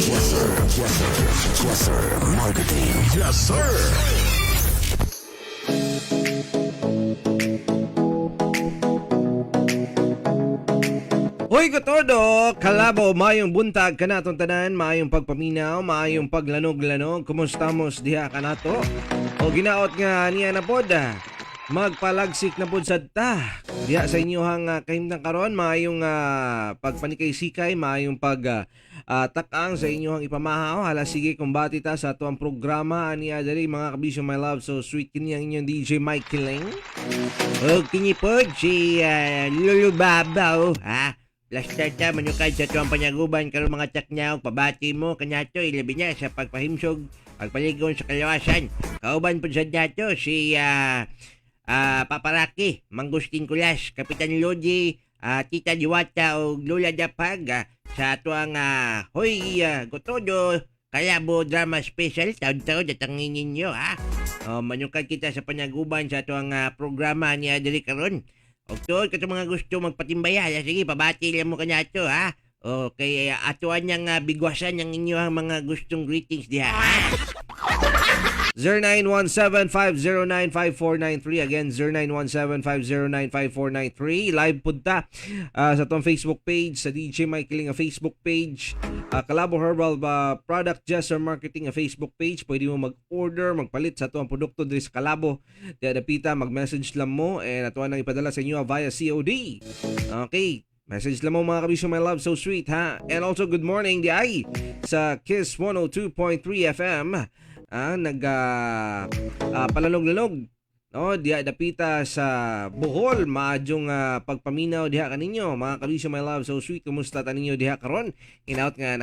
Yes, sir. Marketing. Yes, sir. Hoy todo, kalabo, maayong buntag kanaton tanan, maayong pagpaminaw, maayong paglanog-lanog. Kumustamos diha kanato? O ginaot nga niya na pod, magpalagsik na pod sadta. Diha sa inyohang kahimtang karon, maayong pagpanikay-sikay, maayong takang sa inyohang ipamahaw. Hala sige kumbati ta sa ato ang programa niya dali mga kabisyo my love. So sweet kini ang inyong DJ Mike Kiling. O kini pod si Lulu Babaw, ha? Lasta ta manukad sa tuwang panyaguban karon mga tsak pabati mo kanyato ilabi niya sa pagpahimsog pagpaligon sa kalawasan. Kauban po sa dato si Paparaki, Mangustin Kulas, Kapitan Lodi, Tita Diwata o Lola Dapag sa tuwang hoy gotodo kalabo drama special taon-taon datangin ninyo ha. Manukad kita sa panyaguban sa tuwang programa niya diri karon. O to, kato mga gusto magpatimbaya. Sige, pabati lang mo kanya ito, ha? O, kay atuan niyang bigwasan ng inyong mga gustong greetings diha, ha? 0917-509-5493. Again, 0917-509-5493. Live punta sa itong Facebook page, sa DJ Mike Kiling Facebook page. Kalabo Herbal Product Jesser Marketing Facebook page. Pwede mo mag-order, magpalit sa itong produkto dito sa Kalabo. Dapita, mag-message lang mo and atuan nang ipadala sa inyo via COD. Okay. Message lang mo mga kabisyo my love, so sweet ha. And also good morning di ay sa Kiss 102.3 FM. Palanog-lanog no diha dapita sa Bohol maadyong pagpaminaw diha kaninyo mga kabisyo my love, so sweet. Kumusta ta ninyo diha karon? Inaut nga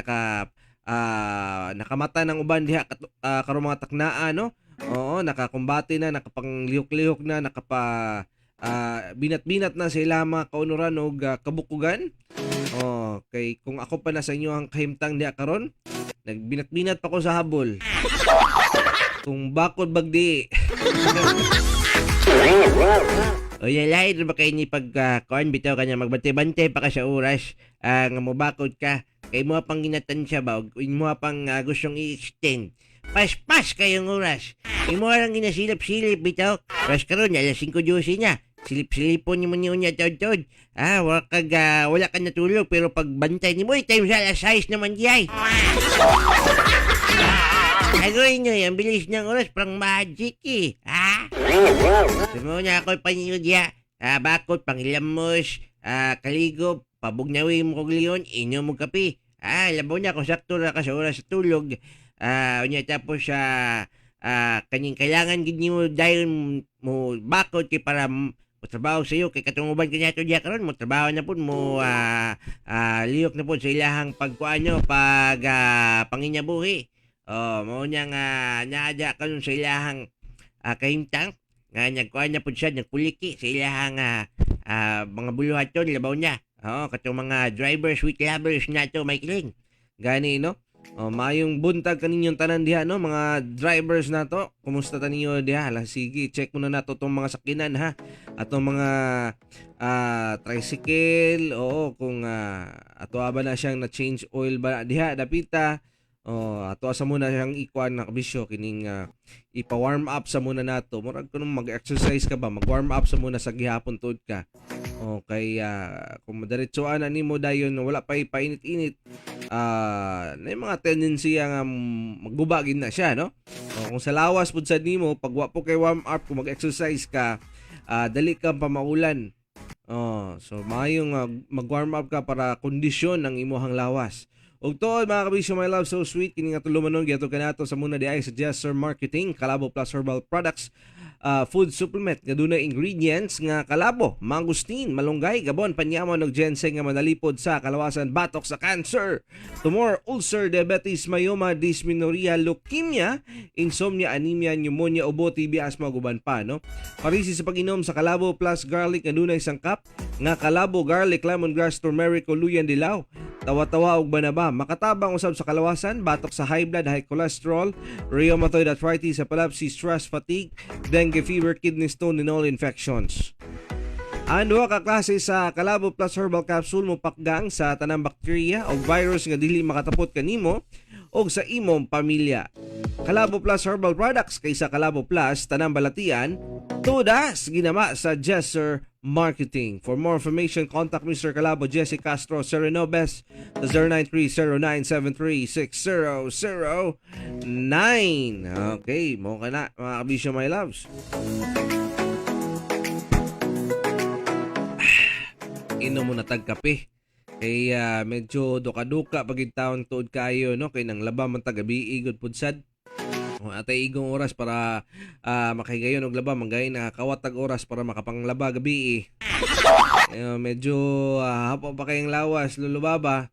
nakamata ng uban diha karon mga taknaan no. Oo, nakakumbati na, nakapanglihok-lihok na, binat-binat na sila mga kaunuran o kabukugan. Okay, kung ako pa na sa inyo ang kahimtang diha karon, nagbinat-binat pa ko sa habol. Kung bakod bagdi. O yan lahat ba kayo ni pagkakuan bitaw kanya magbante-bante pa ka sa oras nga mabakod ka. Kay mo pang ginatansya ba o mo pang gustong i-extend. Pas-pas kayong oras. Imo lang ginasilip-silip bitaw. Oras karon alas 5:12 niya. Silip-silipon niyo niya tod-tod. Wala ka natulog pero pagbantay ni mo time sa alas 6 naman diyay. Agoy nyo, ang bilis ng oras, parang magic eh. Ha? Sumo na ako'y panyo diya. Bakot, pangilamos, kaligo, pabugnawi mo kong leon, inyo mo kape. Labaw na kung sakto na ka sa oras sa tulog. Tapos kanyang kailangan gini mo dahil mo bakot kay para trabaho sa iyo kay katunguban kanya to diya karon mo trabaho na pud mo liyok na pud sa ilahang pagkuanyo panginyabuhi. Mo nya nga naadya karon sa ilahang kahimtang nga nagkuan na pud siya nagpuliki sa ilahang mga buluhaton labaw niya. Katong mga drivers, sweet lovers na to may kiling. Gani no? Mayong buntag kaninyong tanan diha no mga drivers na to. Kumusta ta ninyo diha? Hala sige, check muna nato tong mga sakinan ha. Atong mga tricycle, kung ato ba na siyang na change oil ba diha dapita. Ato asa muna siyang ikuan na kabisyo kining ipa-warm up sa muna nato. Murag kuno mag-exercise ka ba, mag-warm up sa muna sa gihapon tuod ka. Okay, kung madiretsoan na nimo dayon wala pa ipainit-init, na mga tendency nga maggubagin na siya no. Kung sa lawas pud sad nimo pagwa po kay warm up, kung mag-exercise ka, dali kang pamaulan. So mayong mag-warm up ka para kondisyon ng imuhang lawas. Og to mga kabisyo my love, so sweet kini nga tulumanon giato kanato sa muna diay sa Jesser Marketing Kalabo Plus Herbal Products food supplement nga dunay ingredients nga kalabo, mangustin, malunggay, gabon, panyamon ug ginseng nga manalipod sa kalawasan, batok sa cancer, tumor, ulcer, diabetes, myoma, dysmenorrhea, leukemia, insomnia, anemia, pneumonia, ubo, TB, asthma ug uban pa no. Parisi sa pag-inom sa Kalabo Plus Garlic nga dunay sangkap nga kalabo, garlic, lemongrass, turmeric, luyan, dilaw. Tawa-tawa og banaba, makatabang usab sa kalawasan, batok sa high blood, high cholesterol, rheumatoid arthritis, epilepsy, stress, fatigue, dengue fever, kidney stone, and all infections. Ano ka klase sa Kalabo Plus Herbal Capsule mo pakgang sa tanang bakterya o virus nga dili makatapot kanimo o sa imong pamilya. Calabo Plus Herbal Products kaysa Calabo Plus tanang balatian, tudas ginama sa Jesser Marketing. For more information, contact Mr. Calabo Jesse Castro Serenobes sa 0930-973-6009. Okay, mo ka na mga kabisyo my loves. Inom mo na tagkape. Kay medyo duka-duka pagin taon tuod kayo no kay nang laba man tagabi igod pudsad. Atay igong oras para makahigayon og laba mangay nakakawat tag oras para makapanglaba gabi. Medyo hapo pa kayong lawas lulubaba.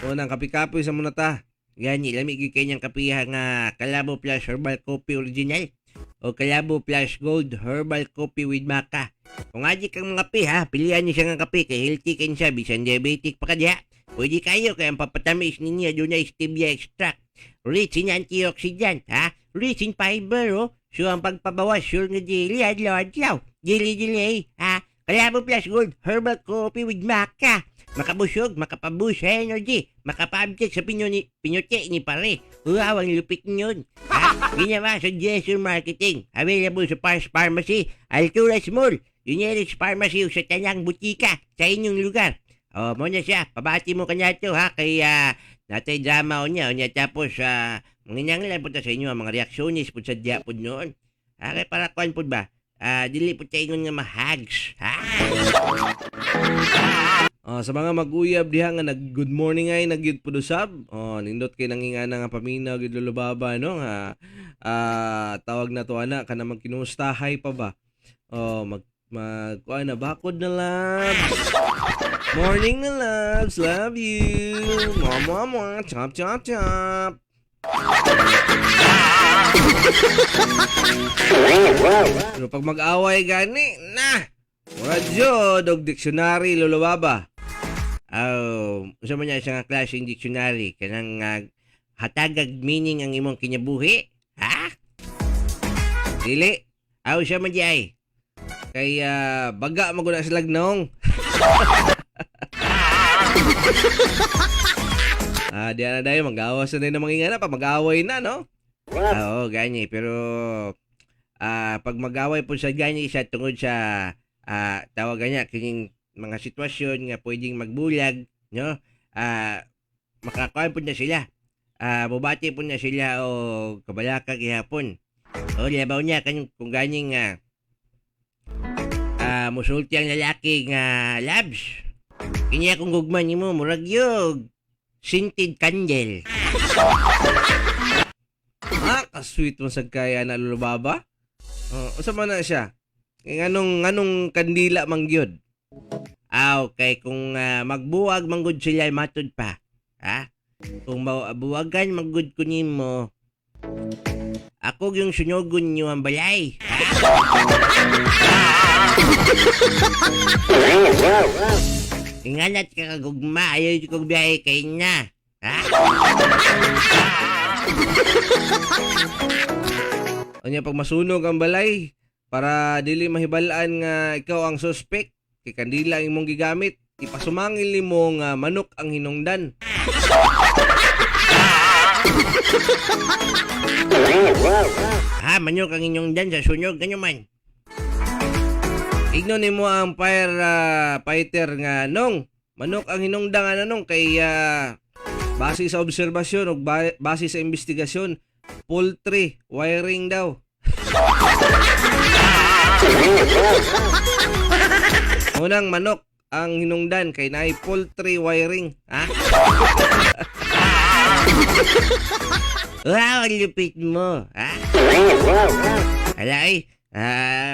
Unang kapi-kapi sa muna ta. Yan ilami gyud kanyang kapiha nga Calabo Plus Herbal Coffee Original o Calabo Plus Gold Herbal Coffee with Maca. Kung adik kang mga kape ha, pilihan niyo siya ng kape kay healthy kayo siya, bisan diabetic pa ka diya. Pwede kayo kaya ang papatamis ninyo doon na stevia extract. Rich in antioxidant ha, rich in fiber oh. So ang pagpabawas sure nga dili adlaw-adlaw. Dili ha. Calabo Plus Gold Herbal Coffee with Maca. Makabusog, makapaboost sa energy, makapa-update sa pinyute ni pare. Wow, ang lupit nyon. Ha? Ginawa sa Jesser Marketing. Available sa Pars Pharmacy, Alturas Mall, Unirich Pharmacy sa tanang butika sa inyong lugar. O, mo na siya. Pabati mo kanya ito ha. Kaya natay drama o niya. Tapos, manginanglan po sa inyo ang mga reaksyonis po sa diya po noon. Kaya para kuhan po ba? Dili po sa inyo nga mahags. Ha? Sa mga mag-uyab diha nga nag-good morning ay nag-good pudusab. Nindot kay nangingana nga paminaw gid lulubaba no nga tawag na to ana kana magkinustahay pa ba. Kuan na bakod na labs. Morning na labs. Love you. Mama. Chop chop chop. Pero pag mag-away gani na radyo dog dictionary lulubaba. Usa man niya isang klaseng dictionary kanang hatagag meaning ang imong kinabuhi. Ha? Dili. Usa man di ay. Kaya baga maguna sa lagnong. Diyan na dayo mag-awas na din ng mga ingana pa mag-away na no? Oo, ganyan. Pero pag mag-away po sa ganyan isa tungod sa tawagan niya kining mga sitwasyon nga pwedeng magbulag no makakuan po na sila bubati po na sila o kabalaka gihapon o labaw niya kung ganing musulti ang lalaki nga labs kanya kung gugman nimo murag yog scented candle kasweet mo sa kaya na lulubaba usa man na siya nganong kandila mangyod. Okay, kung magbuwag manggod sila matud pa. Ha? Kung buwagan manggod ko nimo. Ako yung sunugon niyo ang balay. Ingalat ka kagugma, ayaw ko biyahe kay na. Ha? Anya pag masunog ang balay, para dili mahibalaan nga ikaw ang suspect kay kandila ang imong gigamit ipasumangil nimo nga manok ang hinungdan. Manok ang hinungdan sa sunog kanyo man. Igno nimo ang fighter nga nong manok ang hinungdan nga nong kay base sa obserbasyon o base sa investigasyon poultry wiring daw. Unang manok ang hinungdan kay naay poultry wiring, ha? Wow, lupit mo, ha? Alay,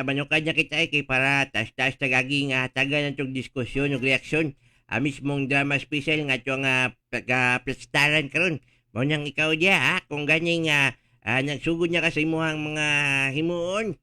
manukan niya kita kay para tas-tas tagaging taga ng tong diskusyon o reaksyon. Mismong drama special nga ito nga pagka-plastaran karon. Mo nang ikaw diya, ha? Kung ganyan nagsugod niya ka sa imuhang mga himuon,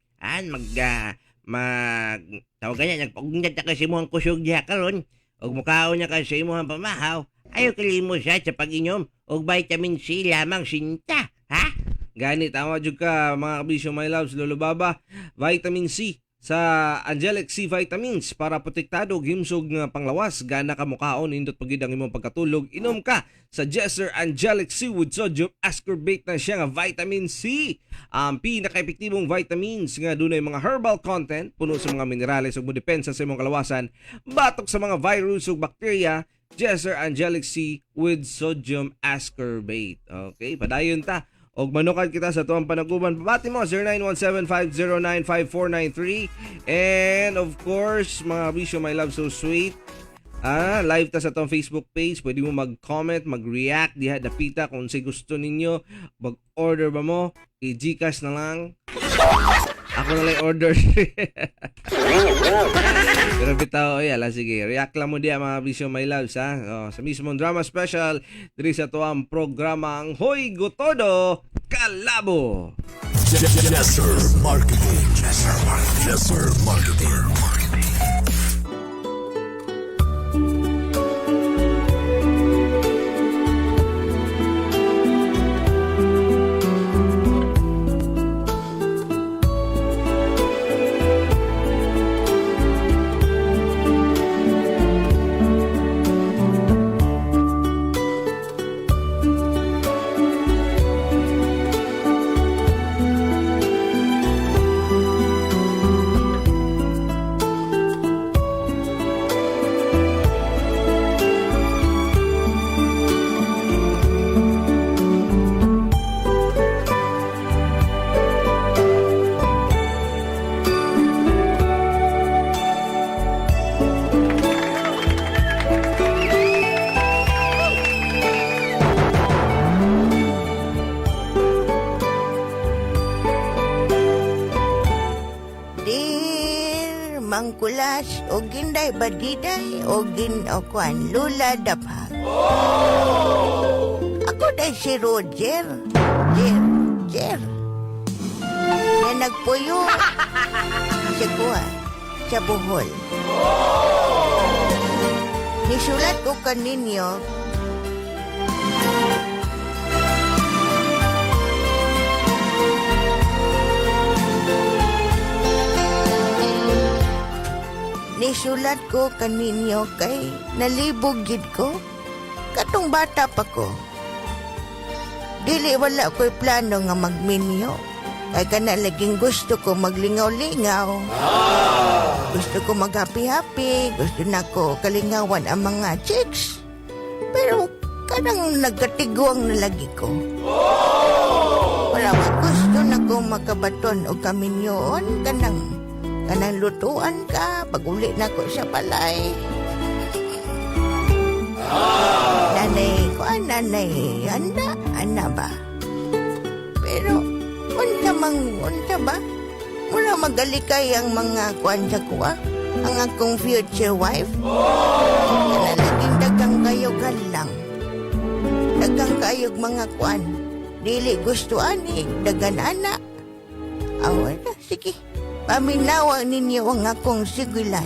tawagan niya, nagpagundat na kasi mo ang kusog niya karon og mukaon niya kasi mo ang pamahaw, ayaw kalimo siya sa pag-inom og vitamin C lamang sinta, ha? Gani, tama jud ka mga kabisyo my loves, lulubaba, vitamin C sa Angelic C Vitamins para protektado og himsog nga panglawas. Gana ka mukaon nindot pagid ang imong pagkatulog. Inom ka sa Jesser Angelic C with sodium ascorbate na siya nga vitamin C. Ang pinaka-epektibong vitamins nga dunay mga herbal content, puno sa mga minerales ug modepensa sa imong kalawasan, batok sa mga virus ug bakterya. Jesser Angelic C with sodium ascorbate. Okay, padayon ta. Og manukan kita sa tuwang panaguban. Pabati mo 0917-509-5493. And of course, mga bisyo, my love so sweet. Live ta sa tuwang Facebook page. Pwede mo mag-comment, mag-react. Diha dapita kung si gusto ninyo. Mag-order ba mo? I-Gcash na lang. Ako na lang order. Pero bitaw, sige. React lang mo diya mga bisyo, my loves, ha? Sa mismong drama special, diri sa tuwang programang Hoy Gotodo Kalabo. Jesser Marketing. Jesser Marketing. Mangkulas o ginday badiday o okuan lula dapag. Ako day si Roger. Jer. Na nagpuyo sa kuha sa Bohol. Nisulat ko kaninyo Nisulat ko kaninyo kay nalibog gid ko. Katong bata pa ko. Dili wala ko'y plano nga magminyo. Kay kana laging gusto ko maglingaw-lingaw. Gusto ko mag-happy-happy. Gusto na ko kalingawan ang mga chicks. Pero kanang nagkatigwang na lagi ko. Wala ko gusto na ko makabaton o kaminyoon. Kanang lutuan ka, pag-uli na ko sa balay. Nanay, handa ba? Pero, unta ba? Mula magalikay ang mga kuan sa kuha, ang akong future wife. Nalaging dagang kayog halang. Dagang kayog mga kuan. Dili gusto ani, dagan anak. Awan na, sige. Paminawa ninyo ang akong sigilan.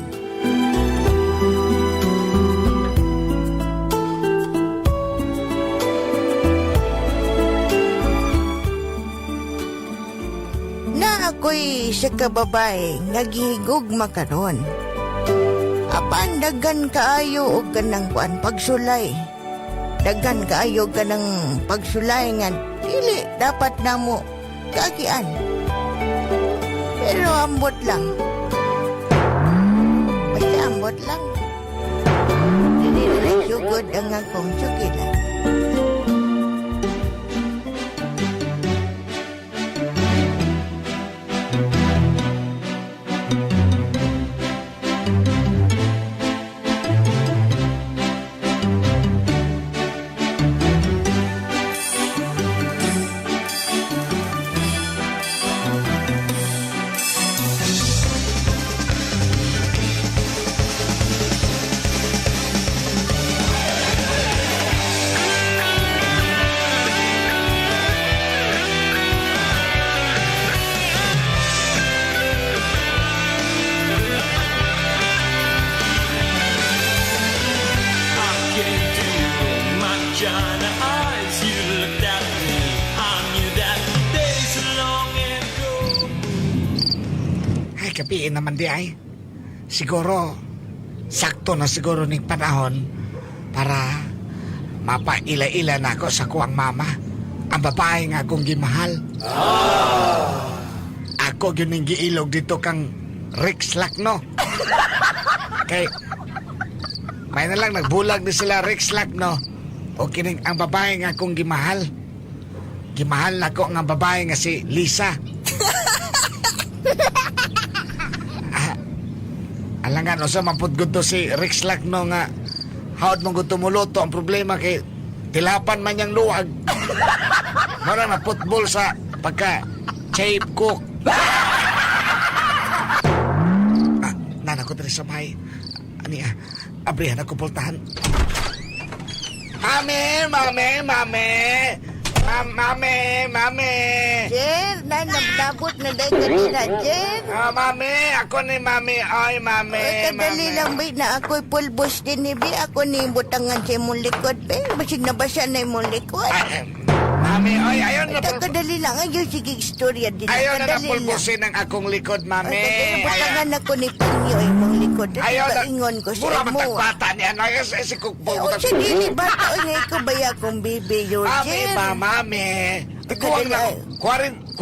Na ako'y sa kababae nagihigog makaron. Apan dagan kaayo o kanang kuan pagsulay. Dagan kaayo kanang pagsulay nga dili dapat namo kagian. Pero ambot lang. Basta ambot lang. Hindi na sugod ang akong sugilan. kapiin naman di ay. Siguro, sakto na siguro ning panahon para mapaila-ila na ako sa kuwang mama. Ang babae nga akong gimahal. Ako yun yung giilog dito kang Rex Lacno. Kay, may na lang nagbulag ni sila Rex Lacno. O kining ang babae nga akong gimahal. Gimahal na ko nga babae nga si Lisa. Alangan, o sa mapudgod to si Rex Lacno nga hawad mong gusto muluto. Ang problema kay tilapan man niyang luwag. Mara na football sa pagka chape cook. Nana ko dali sa bahay. Ani abrihan ako pultahan. Mami. Jer, nanabdabot na dahil kanina, Jer. Mami, ako ni Mami. Ay, Mami. Ay, kadali lang, Bi, na ako'y pulbos din, Bi. Ako ni butangan sa imong likod, Bi. Basig na basa na imong likod. Mami, ay, ayaw na Ito, kadali lang. Ayaw, sige, istorya din. ayaw na Kadali lang. napulbusin ang akong likod, Mami. Ay, butangan ako ni Pangyo, imong likod. Ayaw na. Ingon ko sa Mura imo. matagbata niya. Ay, si Kukbo. O, sa dili ba ito? Ay, ko ba akong bibi, your Mami Jer? ba, Mami? Tikuwang na. 42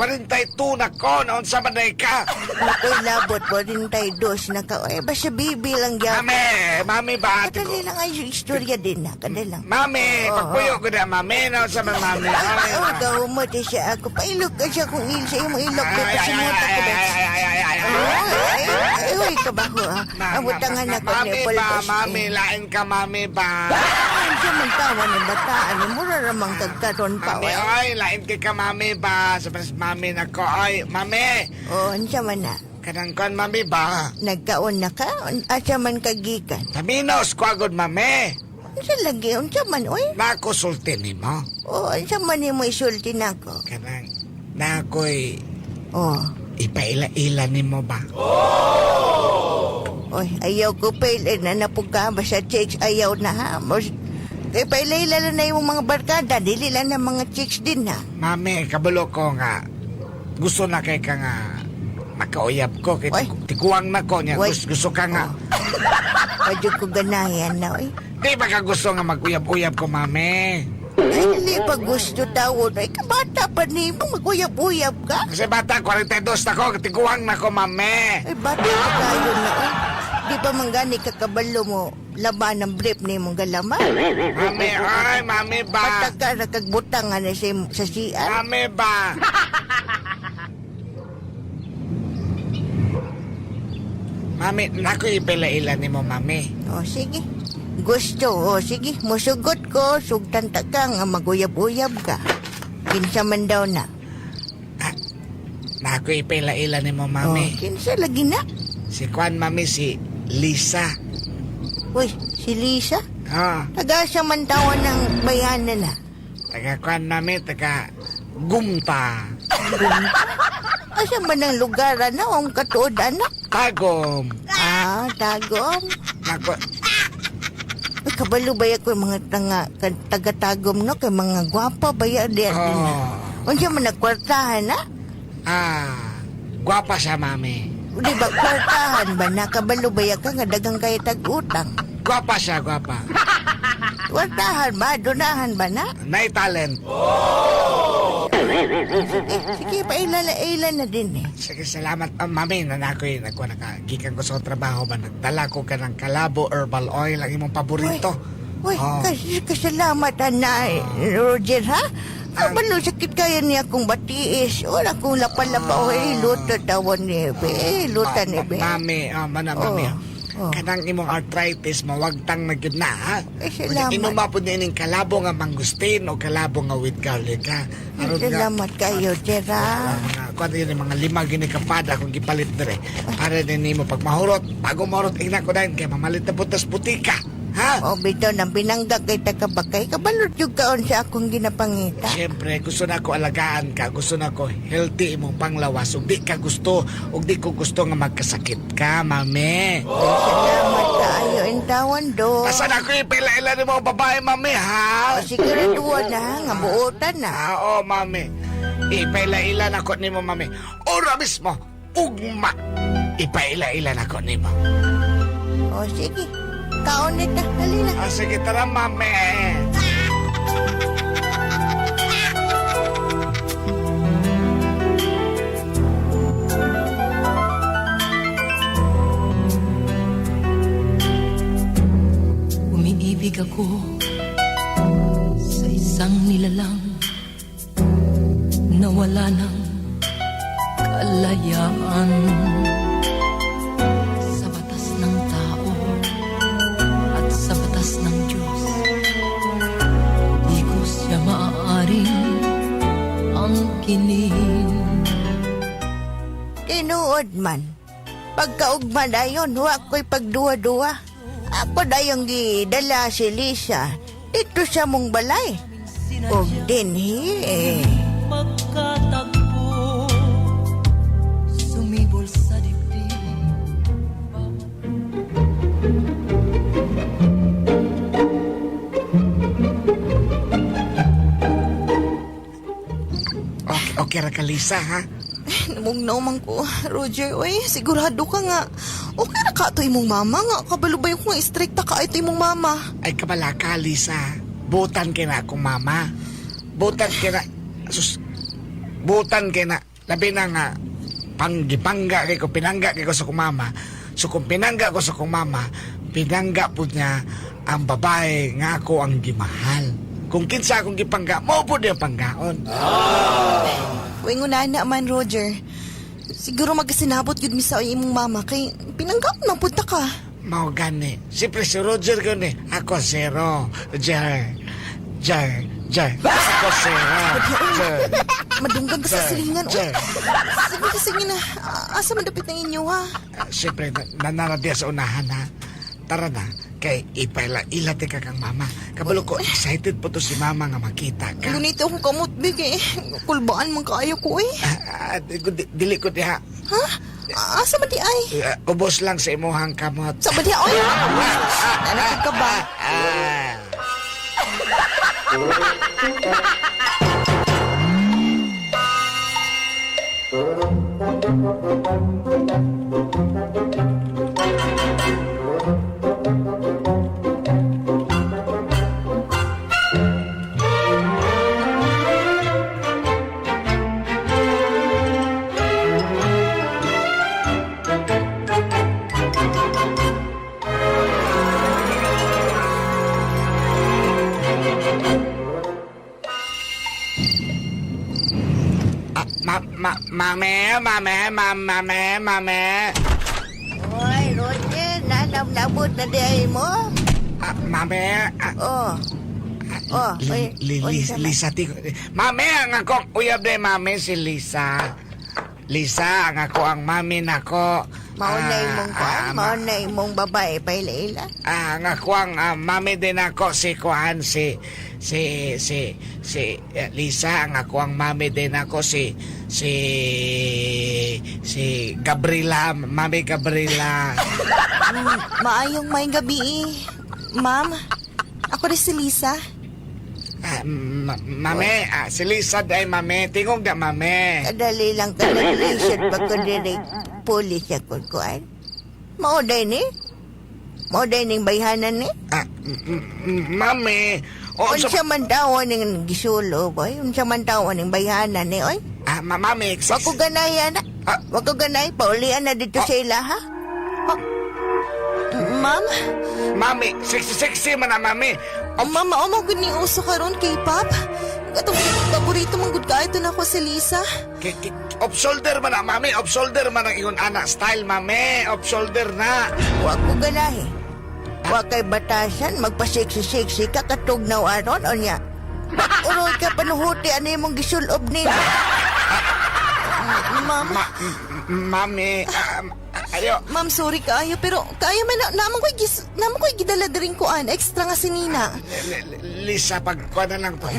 na ko. Naon sa manay ka. Ako'y labot po rin tayo dos na ka. Ay, basta bibi lang yan. Mami ba? Kadali lang ay istorya din na. Kadali lang. Mami, pagpuyo ko na, Mami. Naon sa man, Mami. Ay, gawamot siya ako. Pailog ka siya kung il sa imo ilog na pasimuta ko ba? Ay, kabaho ha. Abutangan ako ni Pulpos. Mami, lain ka, Mami ba? Ay, siya man tawa ng bataan. Mura ramang kagkaroon pa. Mami, ay, lain ka, Mami ba? Sabi Mami na ko, ay, Mami. O, siya man na. Kanang kon, Mami ba? Nagkaon na ka? Siya man kagikan. Taminos ko agad, Mami. Siya lagi, siya man, oy. Nakusulti ni mo. O, siya man mo isulti na ako. Kanang, na ako'y O, ipaila-ila ni mo ba? oy, ayaw ko pailin na napuka ba sa chicks, ayaw na ha. Kaya pailay-lala na yung mga barkada, dili lang na mga chicks din ha. Mami, kabalo ko nga. Gusto na kay ka nga makauyab ko. Kay Oy. tiguang na ko niya. Oy. Gusto ka nga. Medyo ko ganayan na, oy. Di ba ka gusto nga mag-uyab-uyab ko, Mami? Ay, hindi pa gusto tawon. Ay, kabata pa ni mo, mag-uyab-uyab ka. Kasi bata, 42 na ko. Tiguang na ko, Mami. Ay, bata ka tayo na, oy. Di pa manggani kakabalo mo, laban ng brief ni mong galaman. Mami, ay, Mami ba? Patag ka na kagbutangan na sa siyan. Mami ba? Mami, naku ipila-ila ni mo, Mami. O, sige. Gusto, o, sige. Musugot ko, sugtan ta ka nga mag-uyab-uyab ka. Kinsa man daw na. Naku ipila-ila ni mo, O, Mami. kinsa lagi na. Si Kwan, Mami, si Lisa. Uy, si Lisa. Ah, Taga siya man tawan ng bayanan na. taga Kwan, Mami, taga Gumta. Asa man ang lugar na ang katuod anak? Tagom. Ah, tagom. Naku, Ay, kabalo ba yung mga taga-tagom no? Kay mga gwapa ba yan din? oh. Unsa man nagkwartahan na? Gwapa siya, Mami. Di ba kwartahan ba na? Kabalo ba yan ka nga dagang kaya tag-utang? Gwapa siya, gwapa. Kwartahan ba? Donahan ba na? Nay talent. Sige, pailala-ila na din eh. Sige, salamat. Mami, nanakoy, nagkagikan ko sa trabaho ba? Nagdala ko ka ng Kalabo Herbal Oil, ang imong paborito. Uy, Oh. kasalamat na Roger, ha? Kabalo, sakit kaya niya kung batiis. Wala kong lapalapa. Uy, luto tawon ni Ebe. Luto ni Ebe. Mami, Mami. Oh. Kanang imong arthritis, mawagtang na gyud na, ha? Ay, salamat. Inuma po din yung kalabo nga mangustin o kalabo nga with garlic, ha? Aron nga, Salamat kayo, Jera. kuan yun yung mga lima ginikapada kung gipalit dire. Para din nimo pag mahurot, bago mahurot, ina ko dahil kaya mamalit na butas butika, ha? O, bito nang pinangga kay takabakay. Kabalot yung kaon sa akong ginapangita. Siyempre, gusto na ko alagaan ka, gusto na ko healthy imong panglawas, ug di ka gusto, ug di ko gusto nga magkasakit ka, Mami. Salamat kayo, intawan do. Asan ako ipila-ila ni mga babae, Mami, ha? O, siguraduhan na, nga buotan na. Oo, Mami. Ipila-ila na ko ni mo, Mami. Ora mismo, ugma. ipaila-ila na ko nimo. O sige, kaon nita, halina. Sige, tara, mami. Umiibig ako sa isang nilalang na wala ng kalayaan. Sa batas ng tao at sa batas ng Diyos, di ko siya maaaring angkinin. Tinuod man. Pagkaugma dayon, wa ko'y pagduwa-duwa. Ako dayong gidala si Lisa dito sa mong balay. O dinhi Magkatagpo, sumibol sa dibdib. Okay ra ka, Lisa, ha? Namong naman ko, Roger, oy, sigurado ka nga. Okay na ka ito imong mama nga. Kabalubay ko nga istrikta ka ito imong mama. Ay, kabala ka, Lisa. Butan ka na akong mama. Butan ka na. Butan ka na. Labi na nga, panggipangga kay ko, pinangga kay ko sa kong mama. So kung pinangga ko sa kong mama, pinangga po niya ang babae nga ako ang gimahal. Kung kinsa akong gipangga, mo po niya panggaon. Uy, ngunana man, Roger. Siguro magasinabot yun mi sa imong mama kay pinanggap na punta ka. Mao gani. Siyempre si Roger gani. Ako zero. Jar. Ako zero. Jar. Madunggan ka sa silingan. Jar. Sige na. Asa madapit na inyo, ha? Siyempre, nanaradiya sa unahan, ha? Tara na. Kay ipaila-ilate ka kang mama. Kabalo ko, excited po to si mama nga makita ka. Ngunit akong kamot, big eh. Kulbaan man kaayo ko, eh. Dili ko diha. Ha? Asa man di ay? Ubos lang sa imuhang kamot. Sa ba di ay? Nanakit ka ba? Mame. Oy, Roger, nanam-nabot na di ay mo. Mame. Oy, Lisa, mame, ang akong uyab de mame si Lisa. Lisa, ang ako ang mami nako. maunay mong kuan, maunay mong babae pa ila. Ang ako ang mami din ako si Kuan, si Lisa, ang ako ang mami din ako si Gabriela, Mami Gabriela. Maayong may gabi, ma'am. Ako rin si Lisa. Mame, si Lisa day mame, tingog da mame. Kadali lang television pag ko direct pulis ako kuan. Mauday ni? Mauday ning bayhanan ni? Mame, Unsa man daw ning gisulo boy? Unsa man daw ning bayhanan ni oy? mame, Wa ko ganay ana. Wa ko ganay paulian na dito sa ila ha. Ma'am? Mami, sexy man na mami. Mama, gud ni uso karon kay Pap. Katong paborito mong gud ito na ako si Lisa. Off shoulder man na mami, off shoulder man ang ingon anak style mami, off shoulder na. Wa ko ganay. Wa kay batasan magpa-sexy ka katog na aron onya. Uroy ka panuhuti ani mong gisulob nila. Ma'am, Mami, ayo. ma'am, sorry kaayo pero kaya man naman ko'y gidala diring kuan extra nga sinina. Lisa, pagkuha na lang to.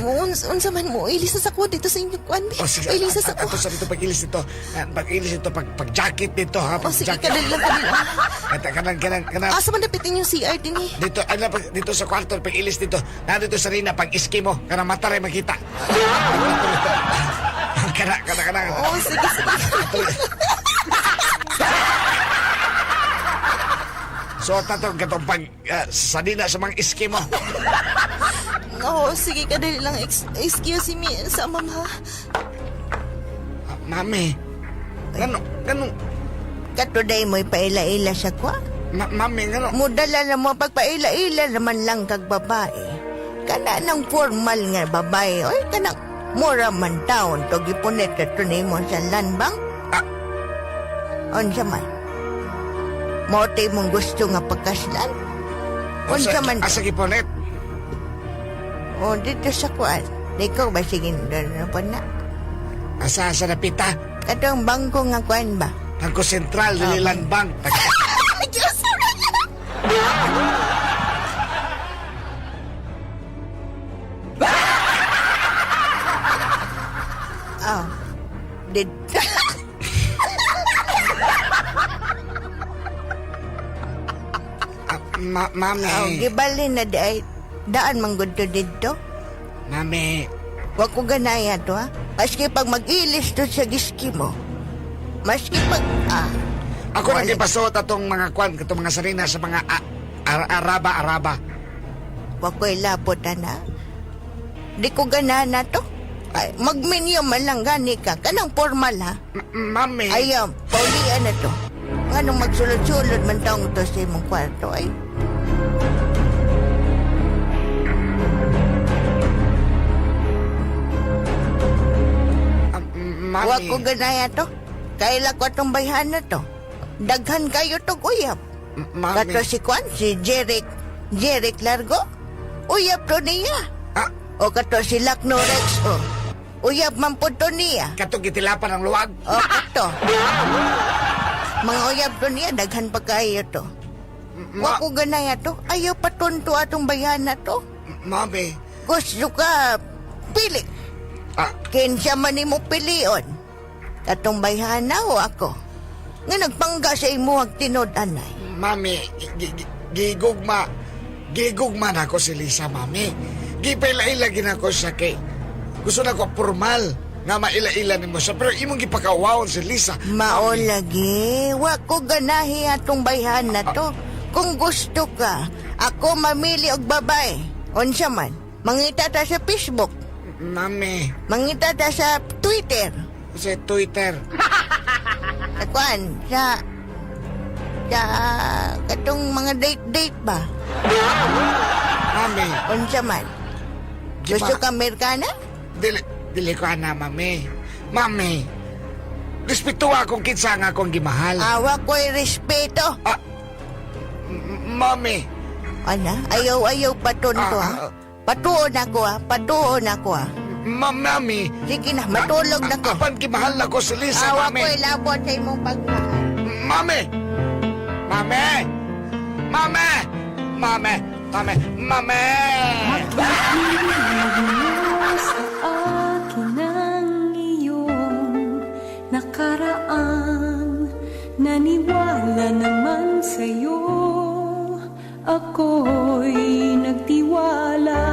Unsa man mo, ilisa sa ko dito sa inyo kuan. Sige, Ilisa sa ko. Ato sa dito, pag-ilis dito. Pag-ilis dito, pag-jacket dito, ha? O sige, Pag-jacket. Kanang. Asa man dapitin yung CR din eh. Dito sa kwarto, pag-ilis dito. Dito sa rina, pag-iski mo. Kanang mata rin makita. Kanang. Oh, sige. So, tatong katong pag sadina sa mga iski mo. Oo, sige ka dali lang. Excuse me sa mama. Mami, ganun, Katuday mo'y paila-ila sa kwa. mami, ganun. Mudala na mo pagpaila-ila naman lang kag babae. Kana nang formal nga babae. Oy, kanang mura man taon to gipunit ka mo sa landbang. Unsa man? Mote mong gusto nga pagkaslan? Unsa man? Asa giponet? O, dito sa kwan. Ikaw ba sige na po na? Asa napita? Katong bangko nga kwan ba? Bangko Sentral, Dililan Bank. Diyos! Oh. Dito. Mami, Oh, gibalin na di ay daan manggod to dito. mami, Wa ko ganaya to ha. Maski pag mag-ilis to sa giski mo. Maski pag ako wala. nagipasot atong mga kwan, katong mga sarina sa mga araba. Wa ko'y lapot na. Di ko ganana to. Ay, mag-menu man lang gani ka. Kanang formal ha. Mami, Ayaw, paulian na to. Anong magsulod-sulod man taong to sa imong kwarto ay. mami. Wa ko ganaya to. Kaila ko atong bayhan na to. Daghan kayo to uyap. Mami. Kato si Kwan, si Jeric Largo. Uyap to niya. Ah, O kato si Lacno Rex o. Uyap man po to niya. katong gitilapan ng luwag. O kato. Mga uyap to niya, daghan pa kayo to. Wa ko ganaya to. Ayaw patunto atong bayhan na to. Mami, Gusto ka pili. ah, Kinsa man mo pilion. Katong bayhana o ako. Nga nagpangga sa imuhag tinod-anay. mami, gigugma na ako si Lisa, mami. Gipaila-ila ginako siya kay. Gusto na ko formal nga maila-ila ni mo siya. Pero imong gipakawawon si Lisa. Mao lagi, wa ko ganahi atong bayhana to. Kung gusto ka, ako mamili og babae. Unsa man, mangita ta sa Facebook, Mami, mangita ta sa Twitter. sa Twitter. Sa kwan, sa katong mga date-date ba? Mami, Unsa man. Gusto ka Amerikana? dili ko na, mami. Mami, respeto akong kinsa nga akong gimahal. Awa ko'y respeto. Mami, Ana, ayaw patunto ha. Patuon ako ha, patuon ako ha. mami, Sige na, matulog na ko. apan gimahal na ko si Lisa, Awa mami. ko'y labot sa imong pagmahal. Mami! Mami! Mami! Mami! Mami! Mami! Sa akin ang iyong nakaraan, naniwala naman sa'yo, ako'y nagtiwala.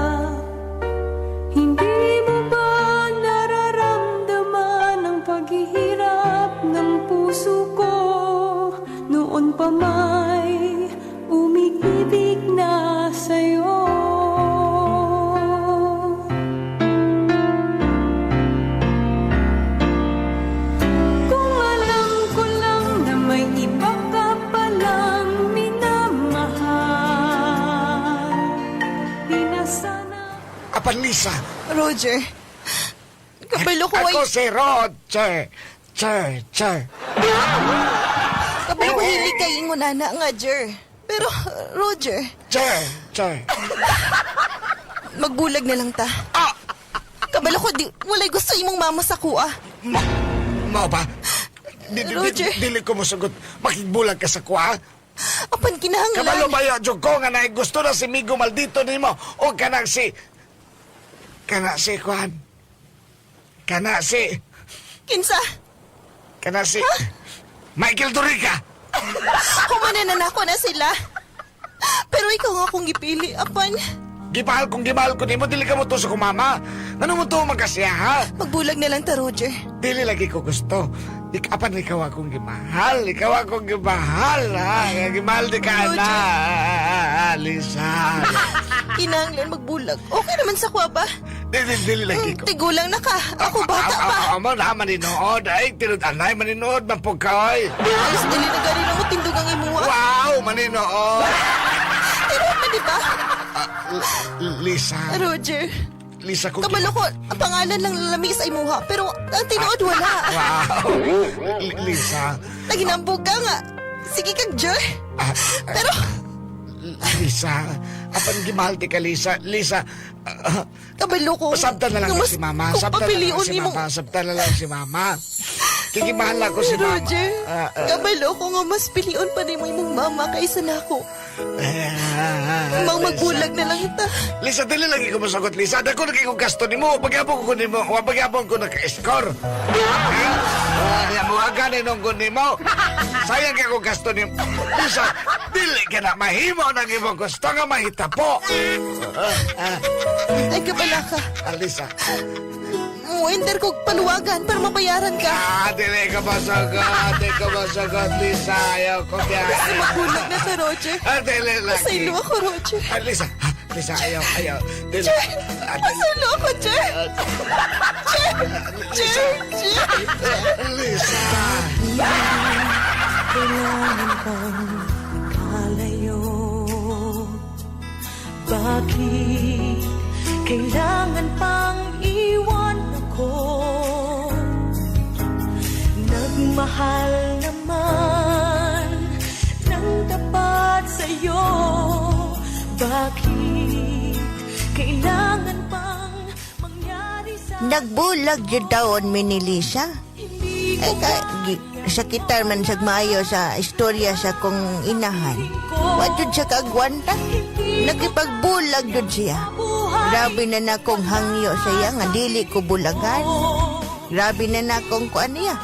Hindi mo ba nararamdaman ang paghihirap ng puso ko? Noon pa may umiibig na sa'yo. Kung alam ko lang na may iba ka palang minamahal, di na sana. Apan Lisa, Roger, kabalo ko ay... ako si Roger. Che. Kabalo ko hili kay ingon ana nga, Jer. Pero, Roger, Che. magbulag na lang ta. Kabalo ko, walay gusto imong mama sa kuha. Mao ba? Roger. Dili ko mosugot. Makigbulag ka sa kuha. Apan kinahanglan. Kabalo ba yung jug ko nga na gusto na si Migo maldito nimo o kanang si... Kana si Juan. Kana si... Kinsa? Michael Dorica. Humanan na ako na sila. Pero ikaw nga akong gipili, apan. Gimahal ko nimo, dili ka mo to sa kumama. Ano mo to magkasiya, ha? Magbulag na lang ta, Roger. Dili lagi ko gusto. Apan ikaw akong gimahal. Ikaw akong gimahal, ha? Gimahal di ka na, Lisa. Kinahanglan magbulag. Okay naman sa kwa ba? Dili lagi ko. Tigulang na ka. Ako bata pa. Amo na maninood. Ay, tinod-anay maninood. Mapugkay. Ayos, dili na gani na mo tindugang imuha. Wow, maninood. Pero pa, di ba? Lisa. Roger, Lisa ko. kabalo ko, ang pangalan lang lalami sa imuha. Pero ang tinuod wala. Wow. Lisa. Naginambog ka nga. Sige kag Jer. Pero, Lisa. Apan gimahal ti ka, Lisa. Lisa. kabalo ko. Sabta na lang nga mas- si Mama. kung Sabta na lang papiliun si ni mo. Mama. Sabta na lang si Mama. Kikimahal ako si Mama. Roger, kabalo ko nga mas piliun pa ni mo imong mama kaysa nako. Mang magbulag na lang ita. Lisa, dili lagi ko masagot, Lisa. Dako lagi kong gasto ni mo. Pagyapon ko ni mo. Pagyapon ko naka-score. Muhaga ni nung ni mo. Sayang ka kong gasto ni mo. Lisa, dili ka na mahimo ng imong gusto nga mahita po. Ay, kabala ka. Lisa. Muenter ko paluwagan para mabayaran ka. Dili ka masagot. Dili ka masagot, Lisa. Ayaw ko biya. Kasi magbulag na sa Roger. Dili lagi. Masaylo ako, Roger. Lisa, Lisa, ayaw. Dili. Masaylo ako, Jer. Jer. Lisa. Kailangan bang kalayo? Bakit kailangan pang iwan ako? Nagmahal naman ng tapat sa'yo. Bakit kailangan pang mangyari sa Nagbulag jud taon mi ni Lisa. Ay sakitar man sag maayo sa istorya sa kong inahan. Wa jud siya kagwanta. Nakipagbulag jud siya. Grabe na na kong hangyo saya nga dili ko bulagan. Grabe na na kong kuan niya.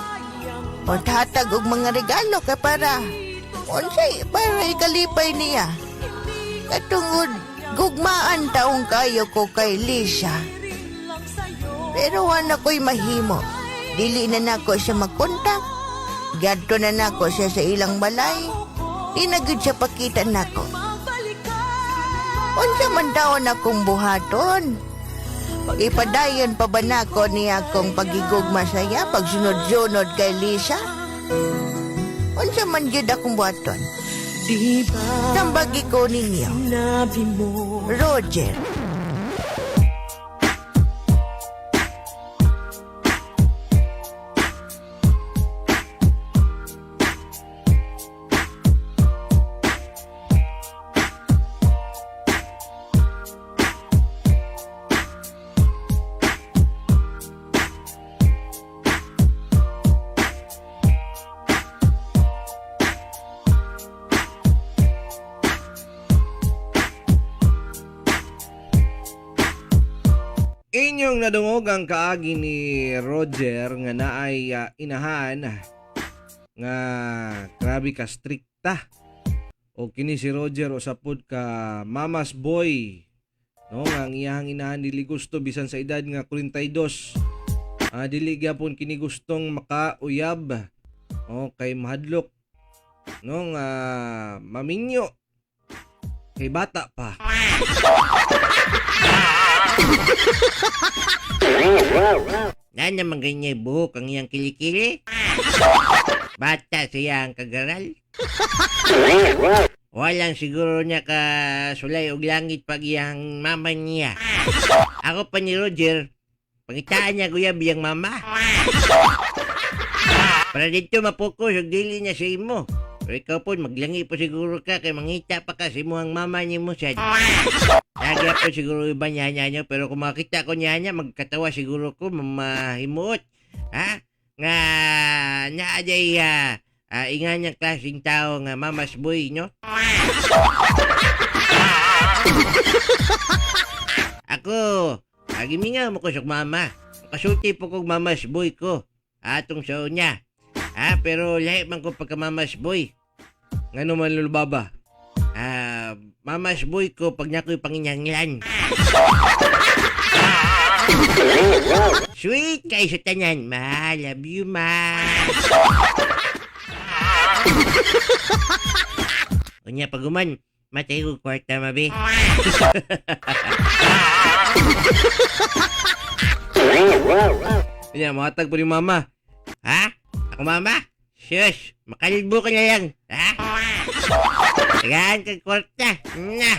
O tatag og mga regalo kay para unsay para ikalipay niya. Katungod gugmaan taong kayo ko kay Lisa. Pero wala ko'y mahimo. Dili na nako siya magkontak. Gadto na nako siya sa ilang balay. Di na gud siya pakita nako. Unsa man daw akong buhaton? Ipadayon pa ba nako niya akong pagigugma saya pagsunod-sunod kay Lisa? Unsa man jud akong buhaton? di ba Tambagi ko ninyo, sinabi mo? Roger. Inyong nadungog ang kaagi ni Roger nga naay inahan nga grabe ka strikta. O kini si Roger usapod ka mama's boy. No, nga ang iyang inahan dili gusto bisan sa edad nga 42. Dili gyapon kini gustong makauyab. O kay mahadlok. No, nga maminyo. Kay bata pa. Na naman ganyan buhok ang iyang kilikili. Bata siya ang kagaral. Walang siguro niya ka sulay og langit pag iyang mama niya. Ako pa ni Roger, pangitaan niya kuya biyang mama. Para dito mapokus og dili niya sa imo. Pero ikaw po, maglangi po siguro ka kay mangita pa ka si mo ang mama niya mo sad. Lagi po siguro iba niya nyo, pero kung makita ko niya magkatawa siguro ko mamahimuot. Ha? Nga naajay inga niyang klaseng tao nga mama's boy, no? Ako, agiminga mo ko sa mama. Kasulti po kong mama's boy ko. Atong sa niya. Pero lahi man ko pagka mama's boy. Ngano man lulubaba? Mama's boy ko pag niya ko'y panginyangilan. Sweet kay sa tanan, ma. Love you, ma. Unya, paguman, matay ko kwarta, mabi. Kanya, matag po ni mama. Ha? Ako, mama? Shush, makalbo ka na lang. Ha? Tagaan kang kwarta. Na.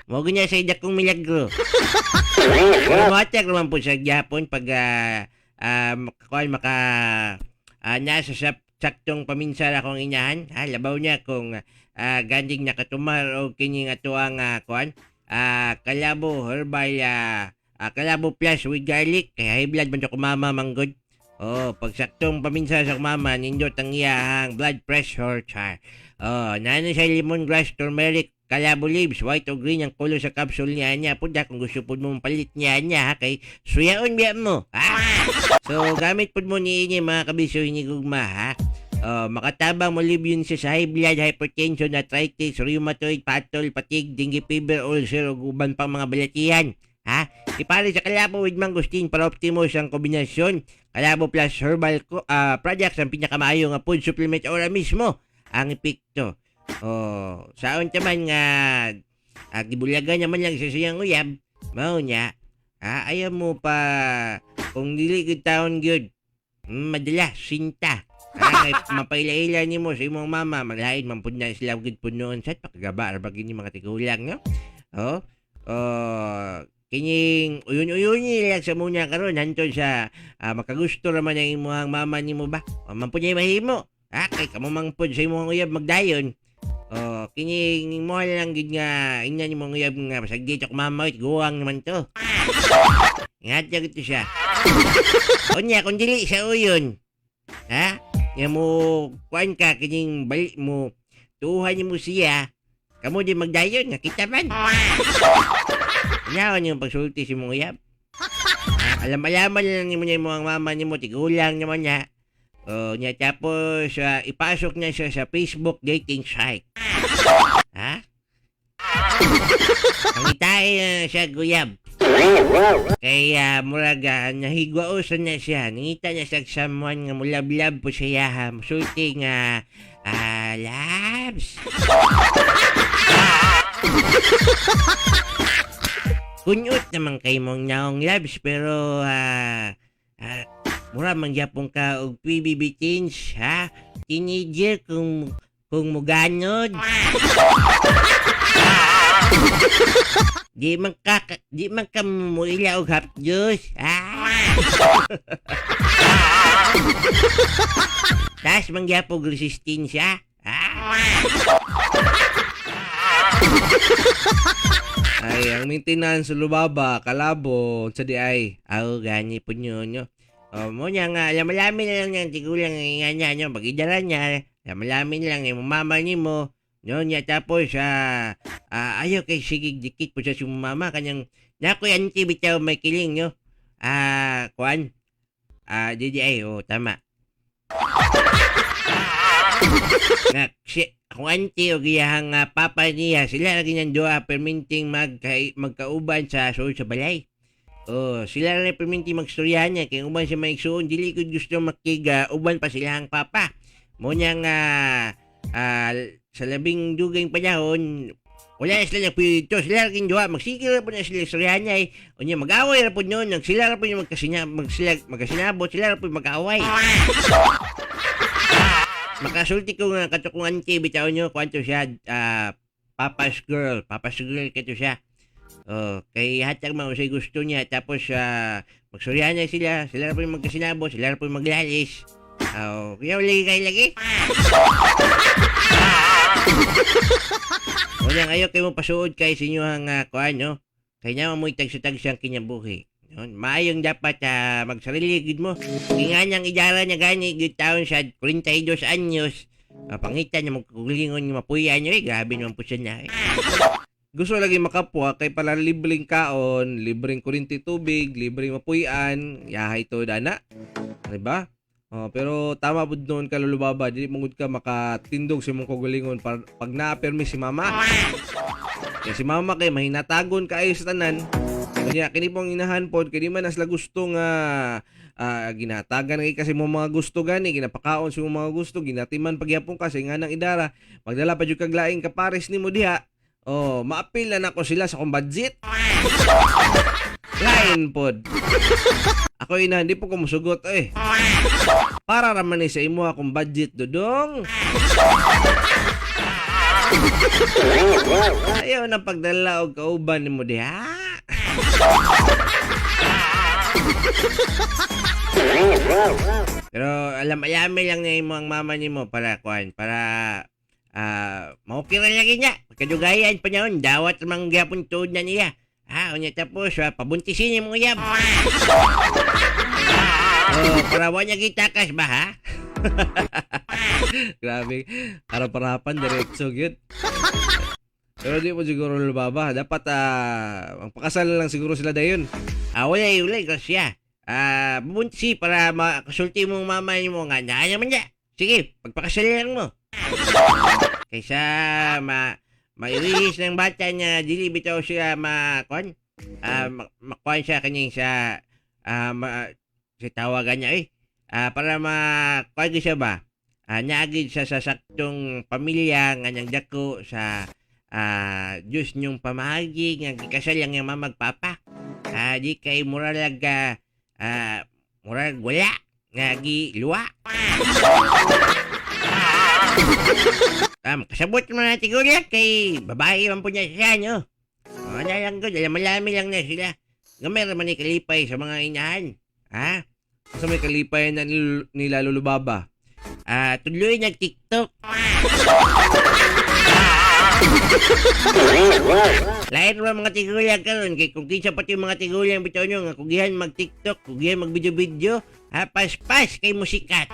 Mogo niya sa idak kong milagro. Pero matag naman po sa Japon pag nasa sa saktong paminsan akong inahan. Ha? Labaw niya kung ganding nakatumar o kining ato ang kalabo herbal kalabo plus with garlic kaya high blood man siya kumama manggod. Oh, pag saktong paminsa sa kumama nindot ang iyahang blood pressure char. Oh, nana siya lemongrass, turmeric, kalabo leaves, white o green ang color sa capsule niya puda kung gusto po mong palit niya ha kay suyaon biya mo. Ha? So gamit po mo ni inyo mga kabisyo hinigugma ha. Makatabang mo yun siya sa high blood, hypertension, arthritis, rheumatoid, patol, fatigue, dengue fever, ulcer, o guban pang mga balatihan. Ha? Ipare sa kalabo with mangustin para optimos ang kombinasyon. Kalabo plus herbal products ang pinakamaayo nga food supplement ora mismo ang epekto. Saon taman nga gibulagan naman lang sa siyang uyab. Mao nya, ayaw mo pa kung dili gid taon gyud. Madala sinta. Mapaila-ila ni mo sa imong mama, maglain man pud na sila gid pud noon sa pagaba ra bagin ni mga tigulang no. Kining uyon-uyon ni lang sa muna karon hantud sa makagusto raman ang imong mama nimo ba? Man pud niya mahimo. Kay kamo man pud sa imong uyab magdayon. Kining mo lang gid nga ingna nimo uyab nga pasagdi tok mama it guwang naman to. Ingat gid to siya. Unya kung dili sa uyon. Nga mo kuan ka kining balik mo tuhan mo siya. Kamo di magdayon nga kita man. Yawan yung pagsulti si mong uyab. Alam-alaman lang mo niya yung mga mama niya mo, tigulang naman niya. Niya tapos ipasok niya siya sa Facebook dating site. Ha? Ang itay siya guyab. Kaya muraga nahigwaosan na siya. Nangita niya sa someone nga mulab-lab po siya. Musulti nga labs. Kunyot naman kay mong naong labs pero mura man gyapon ka og PBB teens ha. Teenager kung muganod. Di man ka muila og hapdos. Tas man gyapon resistensya. Ay, ang maintenance lubaba, kalabo, sa di ay. Gani po nyo. Mo niya nga, lamalamin na lang yan, tigulang nga niya, nyo, mag-idara niya, lamalamin lang, yung mama ni mo, nyo niya, tapos, ayaw kay sigig dikit po sa sumama, kanyang, nakoy anti bitaw may kiling, nyo, kuan, DDI, tama. Nga, kung auntie o giyahang papa niya, sila lagi nang doa perminting magkauban sa suod sa balay. Sila rin perminting magstoryahan niya, kaya uban siya maigsuon, dili ko gusto makiga, uban pa sila ang papa. Mo niyang sa labing dugay panahon, wala na sila nagpito, sila lagi doa, magsigil na po na sila istoryahan niya o niya mag-away na po noon, sila na po yung magkasinabot, sila na po yung mag-away. Makasulti ko nga kato kong auntie, bitaw nyo, kwanto siya, papa's girl kato siya. Kay hatag mga usay gusto niya, tapos magsuryahan niya sila na po yung magkasinabo, sila na po yung maglalis. Kaya lagi kayo lagi. Unang ayaw kayo mo pasuod kayo sa inyo ang kuhan, no? Kaya naman mo itag-sutag siyang kinyabuhi. Maayong dapat magsariligid mo. Nga niyang idara niya gani, good taon siya, 42 anyos. Pangitan niya magkulingon yung mapuyan niyo, grabe naman po siya na. Gusto lagi makapwa, kay pala libreng kaon, libreng kurinti tubig, libreng mapuyan, yahay to dana. Diba? Pero tama po doon ka lulubaba, di mungod ka makatindog si mong kugulingon pag na-permis si mama. Kaya si mama kay mahinatagon ka ay sa tanan. Kanya kini pong inahan pod kini man asla gusto nga ginatagan kay kasi mo mga gusto gani ginapakaon sa mga gusto ginatiman pagyapon kasi nga nang idara magdala pa jud kag laing kapares nimo diha. Oh, maapil na nako sila sa kong budget. Lain pod. Ako ina hindi po ko musugot eh. Para raman ni sa imo akong budget dodong. Ayaw na pagdala og kauban nimo diha. Pero alam-alami lang na imo ang mama nimo para kuan para maukira lagi niya. Pagkadugayan pa niya dawat namang gyapon tuod na niya. Unya tapos pabuntisin niya mo uyab. Para wa niya gitakas ba ha? Grabe, harap-harapan diretso gyud. Pero di mo siguro lubaba. Dapat ang pakasal na lang siguro sila dayon. Ulay kasi bubunti para makasulti mong mama mo nga na naman niya. Sige, pagpakasal lang mo. Kaysa mairihis ng bata niya, dili bitaw siya makuan siya kanyang sa tawagan niya para makuan siya ba? Naagid siya sa saktong pamilya nga niyang dako sa Diyos niyong pamahagi nga gikasal lang yung mamagpapa. Di kay muralag wala nga giluwa. Kasabot mo na tigulang kay babae man po niya siya nyo. Ano lang good, malami lang na sila. Gamay naman ni kalipay sa mga inahan. Sa may kalipay na nila lulubaba. Tuloy nag-TikTok. Lahat naman mga tigulang karon kay kung kinsa pati yung mga tigulang bitaw nyo nga kugihan mag-TikTok, kugihan mag-video-video, pas-pas kay musikat.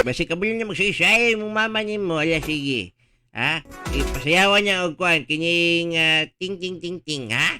Basi kabuli niya magsisay mong mama niya mo, ala sige. Pasayawan niya og kuan kining ting ting ting ting ha.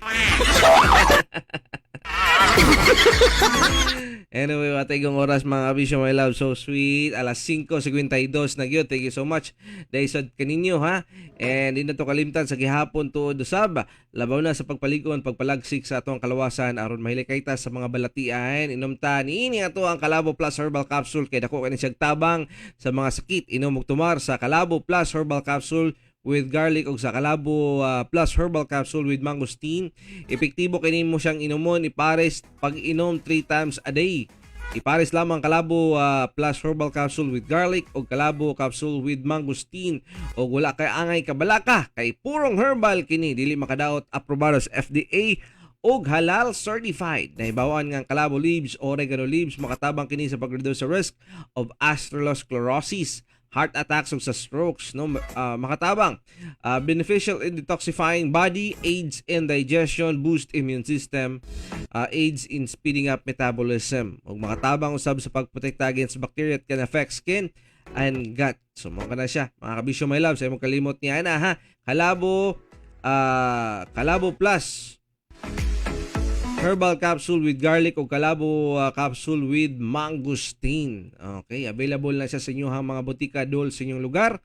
Anyway, watay kong oras mga kabisyo, my love, so sweet. Alas 5:52 na gyud. Thank you so much. Daysod kaninyo ha. And di na to kalimtan sa gihapon tuod usab. Labaw na sa pagpaligon, pagpalagsik sa atong kalawasan aron mahilikay ta sa mga balatian. Inom ta niini ato ang Kalabo Plus Herbal Capsule kay dako kani siyang tabang sa mga sakit. Inom og tumar sa Kalabo Plus Herbal Capsule with garlic o sa Kalabo Plus Herbal Capsule with mangosteen. Epektibo kini mo siyang inumon ipares pag inom 3 times a day. Ipares lamang Kalabo Plus Herbal Capsule with garlic o Kalabo Capsule with mangosteen o wala kay angay kabalaka kay purong herbal kini dili makadaot aprobado sa FDA og halal certified. Nahibawan nga Kalabo leaves o oregano leaves makatabang kini sa pag-reduce sa risk of atherosclerosis, heart attacks ug sa strokes makatabang beneficial in detoxifying body, aids in digestion, boost immune system, aids in speeding up metabolism ug makatabang usab sa pagprotekta against bacteria that can affect skin and gut. So mo kana siya mga kabisyo, my love, sa imong kalimot niya na ha. Kalabo Plus Herbal Capsule with garlic o Kalabo Capsule with mangosteen. Okay, available na siya sa inyong mga butika dol sa inyong lugar.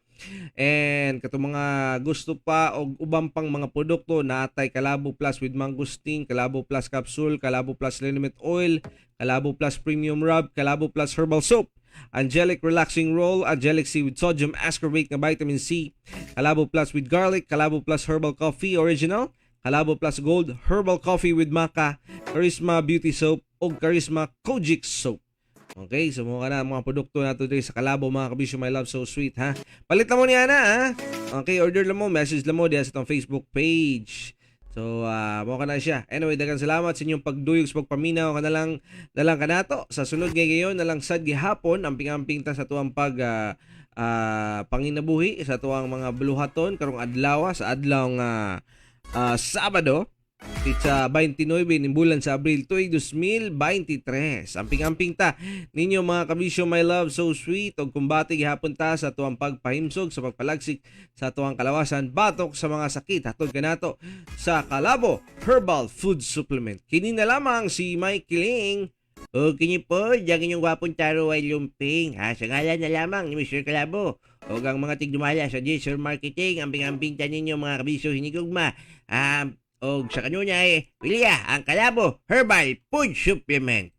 And katong mga gusto pa og ubang pang mga produkto natay Kalabo Plus with mangosteen, Kalabo Plus Capsule, Kalabo Plus Liniment Oil, Kalabo Plus Premium Rub, Kalabo Plus Herbal Soap, Angelic Relaxing Roll, Angelic C with sodium ascorbate na vitamin C, Kalabo Plus with garlic, Kalabo Plus Herbal Coffee Original, Kalabo Plus Gold Herbal Coffee with Maca, Charisma Beauty Soap o Charisma Kojic Soap. Okay, so mga na mga produkto nato dito sa Kalabo mga kabisyo, my love, so sweet ha. Palit lang mo niya na ha. Okay, order lang mo, message lang mo diyan sa itong Facebook page. So, mo ka na siya. Anyway, daghang salamat sa inyong pagduyog sa pagpaminaw ka na lang kanato. Sa sunod ngayon na lang sad gihapon, amping-amping ta sa tuwang panginabuhi sa tuwang mga buluhaton karong adlaw sa adlaw nga Sabado, sa 29 ng bulan sa Abril tuig 2023. Amping-amping ta ninyo mga kabisyo, my love, so sweet, og kumbati gihapon ta sa tuwang pagpahimsog sa pagpalagsik sa tuwang kalawasan batok sa mga sakit. Hatod kanato sa Kalabo Herbal Food Supplement. Kini na lamang si Mike Kiling. O kini po, diyan inyong gwapong taro ay lumping. Sa ngalan na lamang ni Mr. Kalabo. O ang mga tigdumala sa digital marketing, amping-amping ta ninyo mga kabisyo hinigugma. O sa kanunya ay Wilya ang Kalabo Herbal Food Supplement.